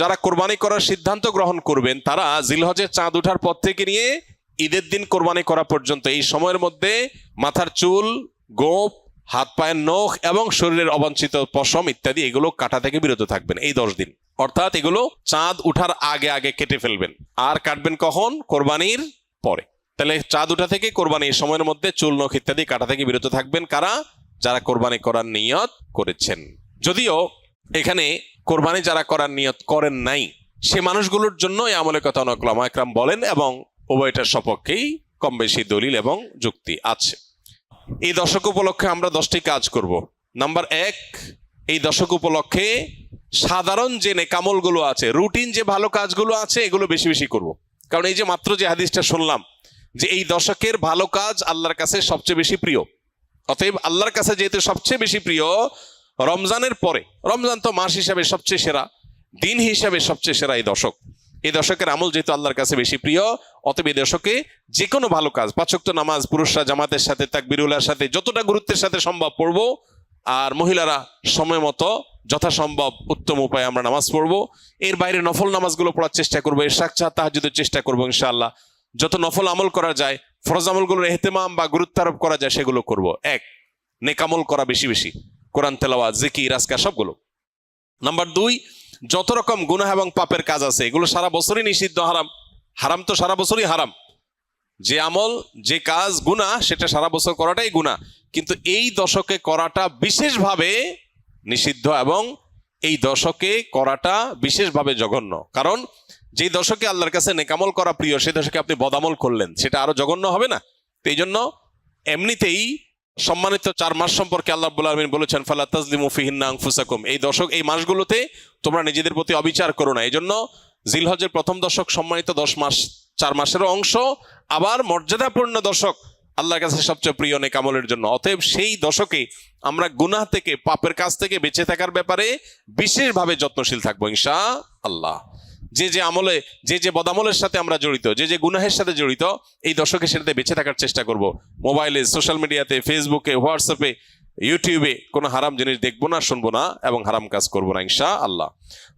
যারা কোরবানি করার সিদ্ধান্ত গ্রহণ করবেন তারা জিলহজের চাঁদ ওঠার পর থেকে নিয়ে ঈদের দিন কোরবানি করা পর্যন্ত এই সময়ের মধ্যে মাথার চুল, গোঁফ, হাত পায়ের নখ এবং শরীরের অবাঞ্ছিত পশম ইত্যাদি এগুলো কাটা থেকে বিরত থাকবেন এই 10 দিন। অর্থাৎ এগুলো চাঁদ উঠার আগে আগে কেটে ফেলবেন। আর কাটবেন কখন? কোরবানির পরে। তাহলে চাঁদ উঠা থেকে কোরবানি এই সময়ের মধ্যে চুল, নখ ইত্যাদি কাটা থেকে বিরত থাকবেন কারা? যারা কোরবানি করার নিয়ত করেছেন। যদিও এখানে কোরবানি যারা করার নিয়ত করেন নাই সে মানুষগুলোর জন্য এই আমলের কথা অনেক উলামা একরাম বলেন এবং উভয়টার সপক্ষেই কম বেশি দলিল এবং যুক্তি আছে। এই দশক উপলক্ষে আমরা 10টি কাজ করব। নাম্বার 1, এই দশক উপলক্ষে সাধারণ যে নেকামলগুলো আছে, রুটিন যে ভালো কাজগুলো আছে এগুলো বেশি বেশি করব। কারণ এই যে মাত্র যে হাদিসটা শুনলাম যে এই দশকের ভালো কাজ আল্লাহর কাছে সবচেয়ে বেশি প্রিয়, অতএব আল্লাহর কাছে যেহেতু সবচেয়ে বেশি প্রিয় রমজানের পরে, রমজান তো মাস হিসাবে সবচেয়ে সেরা, দিন হিসাবে সবচেয়ে সেরা এই দশক, এই দশকের আমল যেহেতু আল্লাহর কাছে বেশি প্রিয়, অতএব এই দশকে যে কোনো ভালো কাজ, 5 ওয়াক্ত নামাজ পুরুষরা জামাতের সাথে তাকবীরুল্লাহর সাথে যতটা গুরুত্বের সাথে সম্ভব পড়বো, আর মহিলারা সময় মতো যথাসম্ভব উত্তম উপায়ে আমরা নামাজ পড়বো। এর বাইরে নফল নামাজগুলো পড়ার চেষ্টা করবো, ইশরাক তাহাজ্জুদের চেষ্টা করবো ইনশাআল্লাহ। যত নফল আমল করা যায়, ফরজ আমলগুলোর ইহতিমাম বা গুরুত্ব আরোপ করা যায় সেগুলো করব। 1, নেকামল করা বেশি বেশি, কোরআন তেলাওয়াত, জিকির, আজকার সবগুলো। নাম্বার 2, যত রকম গুনাহ এবং পাপের কাজ আছে এগুলো সারা বছরই নিষিদ্ধ, হারাম। হারাম তো সারা বছরই হারাম। যে আমল, যে কাজ গুনাহ সেটা সারা বছর করাটাই গুনাহ, কিন্তু এই দশকে করাটা বিশেষভাবে নিষিদ্ধ এবং এই দশকে করাটা বিশেষভাবে জঘন্য। কারণ যে দশকে আল্লাহর কাছে নেকামল করা প্রিয় সে দশকে আপনি বদামল করলেন, সেটা আরো জঘন্য হবে না? তো এই জন্য এমনিতেই সম্মানিত 4 মাস সম্পর্কে আল্লাহ রাব্বুল আলামিন বলেছেন, ফালা তাজলিমু ফিহিন্না আনফুসাকুম, এই দশক, এই মাসগুলোতে তোমরা নিজেদের প্রতি অবিচার করো না। এই জন্য জিলহজের প্রথম দশক সম্মানিত 10 মাস, 4 মাসেরও অংশ, আবার মর্যাদাপূর্ণ দশক আল্লাহর কাছে সবচেয়ে প্রিয় নেকামলের জন্য। অতএব সেই দশকে আমরা গুনাহ থেকে, পাপের কাজ থেকে বেঁচে থাকার ব্যাপারে বিশেষভাবে যত্নশীল থাকবো ইনশাআল্লাহ। যে যে আমলে, যে যে বদামলের সাথে আমরা জড়িত, যে যে গুনাহের সাথে জড়িত, এই দশকে সেটাতে বেঁচে থাকার চেষ্টা করব। মোবাইলে, সোশ্যাল মিডিয়াতে, ফেসবুকে, হোয়াটসঅ্যাপে, ইউটিউবে কোনো হারাম জিনিস দেখবো না, শুনবো না এবং হারাম কাজ করবো না ইনশাআল্লাহ।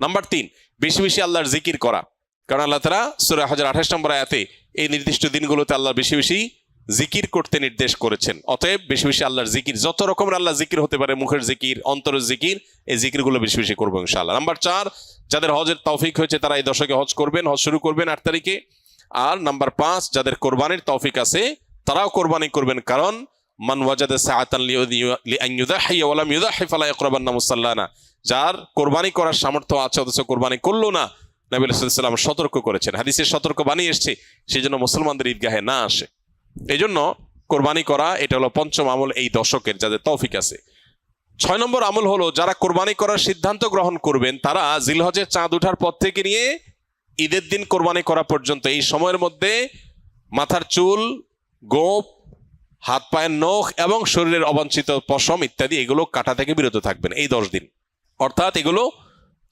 নাম্বার 3, বেশি বেশি আল্লাহর জিকির করা। কারণ আল্লাহ তাআলা সূরা হজর 28 নম্বর আয়াতে এই নির্দিষ্ট দিনগুলোতে আল্লাহ বেশি বেশি জিকির করতে নির্দেশ করেছেন। অতএব বেশি বেশি আল্লাহর জিকির, যত রকমের আল্লাহ জিকির হতে পারে, মুখের জিকির, অন্তরের জিকির, এই জিকিরগুলো বেশি বেশি করবো ইনশাআল্লাহ। নাম্বার 4, যাদের হজের তৌফিক হয়েছে তারা এই দশকে হজ করবেন, হজ শুরু করবেন 8 তারিখে। আর নাম্বার 5, যাদের কোরবানির তৌফিক আছে তারাও কোরবানি করবেন, কারণ মান ওয়াজাদা সাআতান লিআন ইউযাহিয়া ওয়া লাম ইউযাহি ফালা ইয়াকরাবান্না মুসাল্লানা, যার কোরবানি করার সামর্থ্য আছে অথচ কোরবানি করলো না, নবী সাল্লাল্লাহু আলাইহি ওয়াসাল্লাম সতর্ক করেছেন, হাদিসে সতর্ক বানিয়ে এসেছে, সেজন্য মুসলমানদের ঈদগাহে না আসে। এই জন্য কোরবানি করা এটা হলো 5ম আমল এই দশকের, যাদের তৌফিক আছে। 6 নম্বর আমল হলো যারা কোরবানি করার সিদ্ধান্ত গ্রহণ করবেন তারা জিলহজের চাঁদ ওঠার পর থেকে নিয়ে ঈদের দিন কোরবানি করা পর্যন্ত এই সময়ের মধ্যে মাথার চুল, গোঁফ, হাত পায়ের নখ এবং শরীরের অবাঞ্ছিত পশম ইত্যাদি এগুলো কাটা থেকে বিরত থাকবেন এই 10 দিন। অর্থাৎ এগুলো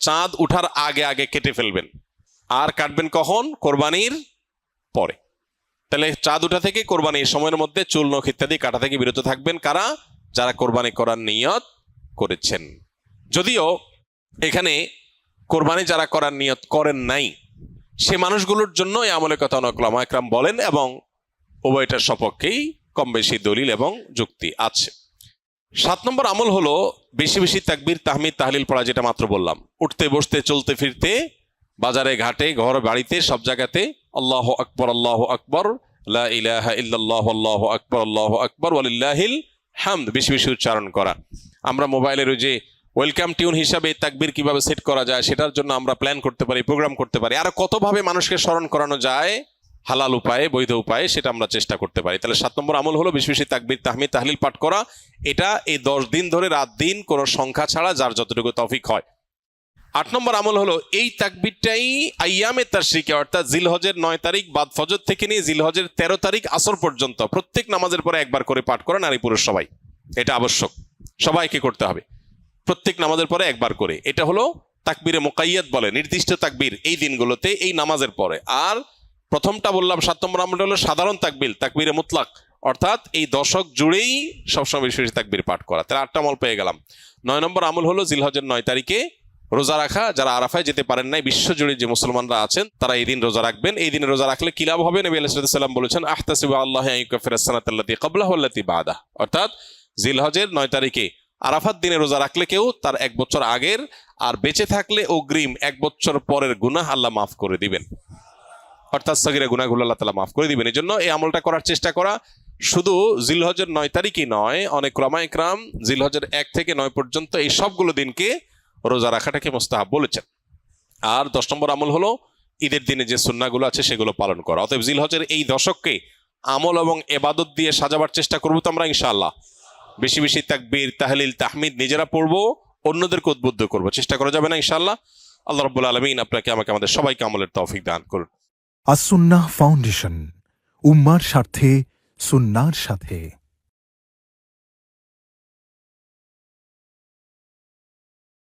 চাঁদ উঠার আগে আগে কেটে ফেলবেন। আর কাটবেন কখন? কোরবানির পরে। তাহলে চাঁদ উঠা থেকে কোরবানি এই সময়ের মধ্যে চুল, নখ ইত্যাদি কাটা থেকে বিরত থাকবেন কারা? যারা কোরবানি করার নিয়ত করেছেন। যদিও এখানে কোরবানি যারা করার নিয়ত করেন নাই সে মানুষগুলোর জন্য এই আমলের কথা অনেক উলামা একরাম বলেন এবং উভয়টার সপক্ষেই কম বেশি দলিল এবং যুক্তি আছে। 7 নম্বর আমল হলো বেশি বেশি তাকবীর, তাহমিদ, তাহলিল পড়া, যেটা মাত্র বললাম। উঠতে বসতে, চলতে ফিরতে, বাজারে ঘাটে, ঘর বাড়িতে, সব জায়গাতে আল্লাহু আকবার, আল্লাহু আকবার, লা ইলাহা ইল্লাল্লাহু, আল্লাহু আকবার, আল্লাহু আকবার, ওয়ালিল্লাহিল হামদ বেশি বেশি উচ্চারণ করা। আমরা মোবাইলের ওই যে ওয়েলকাম টিউন হিসাবে তাকবীর কিভাবে সেট করা যায় সেটার জন্য আমরা প্ল্যান করতে পারি, প্রোগ্রাম করতে পারি। আর কতভাবে মানুষকে স্মরণ করানো যায় হালাল উপায়ে, বৈধ উপায়ে, সেটা আমরা চেষ্টা করতে পারি। তাহলে 7 নম্বর আমল হলো বেশি বেশি তাকবীর, তাহমিদ, তাহলিল পাঠ করা। এটা এই 10 দিন ধরে রাত দিন কোনো সংখ্যা ছাড়া যার যতটুকু তৌফিক হয়। 8 নম্বর আমল হলো এই তাকবীরটাই আইয়ামে তাশরিকে, অর্থাৎ জিলহজের 9 তারিখ বাদ ফজর থেকে নিয়ে জিলহজের 13 তারিখ আসর পর্যন্ত প্রত্যেক নামাজের পরে একবার করে পাঠ করা, নারী পুরুষ সবাই। এটা আবশ্যক, সবাইকে করতে হবে প্রত্যেক নামাজের পরে একবার করে। এটা হলো তাকবীরে মুকাইয়াদ বলে, নির্দিষ্ট তাকবীর এই দিনগুলোতে এই নামাজের পরে। আর প্রথমটা বললাম 7 নম্বর আমলটা হলো সাধারণ তাকবীর, তাকবীরে মুতলাক, অর্থাৎ এই দশক জুড়েই সবসময় বেশি বেশি তাকবীর পাঠ করা। তাহলে 8টা আমল পেয়ে গেলাম। 9 নম্বর আমল হলো জিলহজের 9 তারিখে রোজা রাখা, যারা আরাফায় যেতে পারেন নাই, বিশ্বজুড়ে যে মুসলমানরা আছেন তারা এই দিন রোজা রাখবেন। এই দিনে রোজা রাখলে কি লাভ হবে? নবী আলাইহিস সালাম বলেছেন, আহতাসিবু আল্লাহ আন ইউকাফিরাস সানাতাল্লাতী ক্বাবলাহু ওয়াল্লাতী বা'দাহ। অর্থাৎ জিলহজের 9 তারিখে আরাফাত দিনে রোজা রাখলে কেউ তার 1 বছর আগের আর বেঁচে থাকলে অগ্রিম 1 বছর পরের গুনাহ আল্লাহ মাফ করে দিবেন। অর্থাৎ সগীরা গুনাহগুলো আল্লাহ তাআলা মাফ করে দিবেন। এই জন্য এই আমলটা করার চেষ্টা করা। শুধু জিলহজের 9 তারিখই নয়, অনেক উলামা ইকরাম জিলহজের 1 থেকে 9 পর্যন্ত এই সবগুলো দিনকে রোজা রাখাটাকে মুস্তাহাব বলেছেন। আর 10 নম্বর আমল হলো ঈদের দিনে যে সুন্নাহগুলো আছে সেগুলো পালন করা। অতএব জিলহজের এই দশককে আমল এবং ইবাদত দিয়ে সাজাবার চেষ্টা করবো তো আমরা ইনশাআল্লাহ। বেশি বেশি তাকবীর, তাহলিল, তাহমিদ নিজেরা পড়বো, অন্যদেরকে উদ্বুদ্ধ করবো। চেষ্টা করা যাবে না ইনশাআল্লাহ। আল্লাহ রাব্বুল আলামিন আপনাকে আমাকে আমাদের সবাইকে আমলের তৌফিক দান করুন। আস-সুন্নাহ ফাউন্ডেশন, উম্মার স্বার্থে সুন্নাহর সাথে।